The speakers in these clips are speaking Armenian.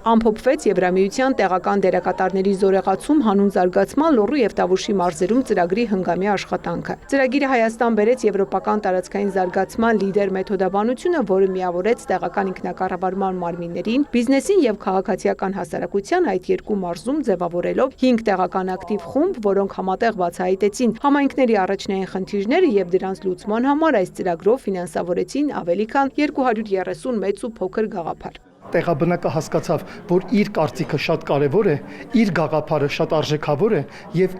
Ամփոփվեց Եվրամիության տեղական դերակատարների զորեղացում հանուն զարգացման Լոռու եւ Տավուշի մարզերում ծրագրի հնգամյա աշխատանքը։ Ծրագիրը Հայաստան բերեց եվրոպական տարածքային զարգացման լիդեր մեթոդաբանությունը, որը միավորեց տեղական ինքնակառավարման մարմիններին, բիզնեսին եւ քաղաքացիական հասարակության այդ երկու մարզում ձևավորելով 5 տեղական ակտիվ խումբ, որոնք համատեղ բացահայտեցին համայնքների առաջնային խնդիրները եւ դրանց լուծման համար այս ծրագրով ֆինանսավորեցին ավելի քան 230 մեծ ու փոքր գաղափար։ Տեղաբնակը հասկացավ, որ իր կարծիքը շատ կարևոր է, իր գաղափարը շատ արժեքավոր է եւ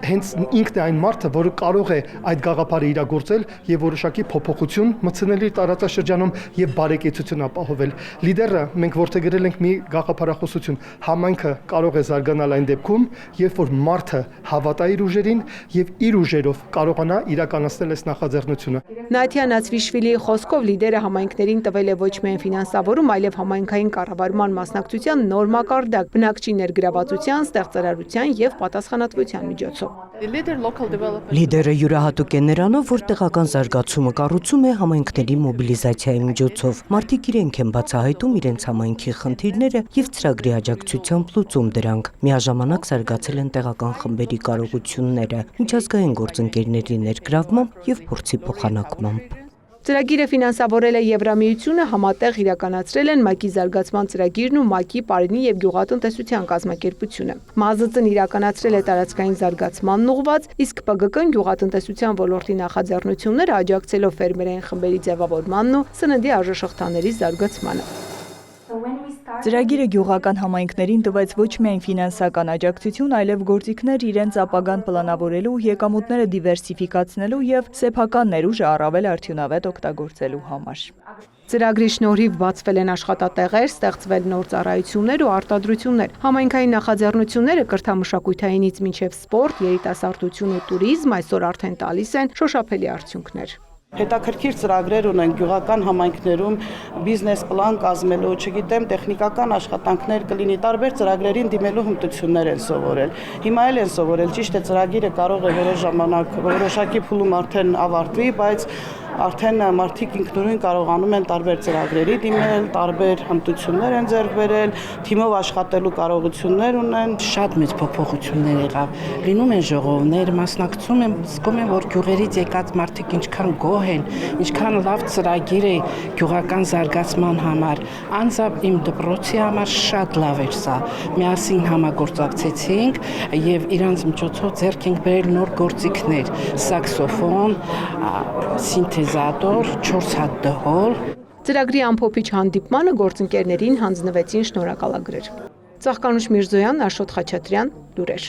հենց ինքն է այն մարդը, որը կարող է այդ գաղափարը իրագործել եւ որոշակի փոփոխություն մտցնել իր տարածաշրջանում եւ բարեկեցություն ապահովել։ Լիդերը մենք որդեգրել ենք մի գաղափարախոսություն, համայնքը կարող է զարգանալ այն դեպքում, երբ որ մարդը հավատա իր ուժերին եւ իր ուժերով կարողանա իրականացնել այս նախաձեռնությունը։ Նաթիա Նացվիշվիլիի խոսքով լիդերը համայնքներին տվել է ոչ միայն ֆինանսավորում, այլև համայնքային կառավարման մասնակցության նոր մակարդակ, բնակչի ներգրավվածության, ստեղծարարության եւ պատասխանատվության միջոցով։ Լիդերը յուրահատուկ է նրանով, որ տեղական զարգացումը կառուցում է համայնքների մոբիլիզացիայի միջոցով։ Մարդիկ իրենք են բացահայտում իրենց համայնքի խնդիրները եւ ծրագրի աջակցությամբ լուծում դրանք։ Միաժամանակ զարգացել են տեղական խմբերի կարողությունները, միջազգային գործընկերների ներգրավմամբ եւ փորձի փոխանակմամբ։ Ծրագիրը ֆինանսավորել է Եվրամիությունը, համատեղ իրականացրել են ՄԱԿ-ի զարգացման ծրագիրն ու ՄԱԿ-ի Պարենի եւ գյուղատնտեսության կազմակերպությունը։ ՄԱԶԾ-ն իրականացրել է տարածքային զարգացմանն ուղղված, իսկ ՊԳԿ-ն գյուղատնտեսության ոլորտի նախաձեռնությունները աջակցելով ֆերմերային խմբերի ձևավորմանն ու սննդի արժեշղթաների զարգացմանը։ Ծրագիրը գյուղական համայնքներին տվեց ոչ միայն ֆինանսական աջակցություն, այլև գործիքներ իրենց ապագան պլանավորելու, եկամուտները դիվերսիֆիկացնելու եւ սեփական ներուժը առավել արդյունավետ օգտագործելու համար։ Ծրագրի շնորհիվ բացվել են աշխատատեղեր, ստեղծվել նոր ծառայություններ ու արտադրություններ։ Համայնքային նախաձեռնությունները կրթամշակութայինից մինչև սպորտ, երիտասարդություն ու туриզմ այսօր արդեն տալիս են շոշափելի արդյունքներ։ Հետաքրքիր ծրագրեր ունեն գյուղական համայնքներում բիզնես պլան կազմելու, չգիտեմ, տեխնիկական աշխատանքներ կլինի, տարբեր ծրագրերին դիմելու հմտություններ են սովորել։ Հիմա էլ են սովորել, ճիշտ է, ծրագիրը կարող է որոշ ժամանակ, որոշակի փուլում արդեն ավարտվի, բայց արդեն մարդիկ ինքնուրույն կարողանում են տարբեր ծրագրերի դիմել, տարբեր հմտություններ են ձեռք բերել, թիմով աշխատելու կարողություններ ունեն։ Շատ մեծ փոփոխություններ եղավ։ Լինում են ժողովներ, մասնակցում են, զգում են, որ գյուղերից եկած մարդիկ ինչքան գոհ են, ինչքան լավ ծրագիր է գյուղական զարգացման համար։ Անձամբ իմ դպրոցի համար շատ լավ էր սա։ Միասին համագործակցեցինք եւ իրանց միջոցով ձեռք ենք բերել նոր գործիքներ՝ սաքսոֆոն, սինթեզատոր, 4 հատ դհոլ։ Ծրագրի ամփոփիչ հանդիպմանը գործընկերներին հանձնվեցին շնորհակալագրեր։ Ծաղկանուշ Միրզոյան, Աշոտ Խաչատրյան, լուրեր։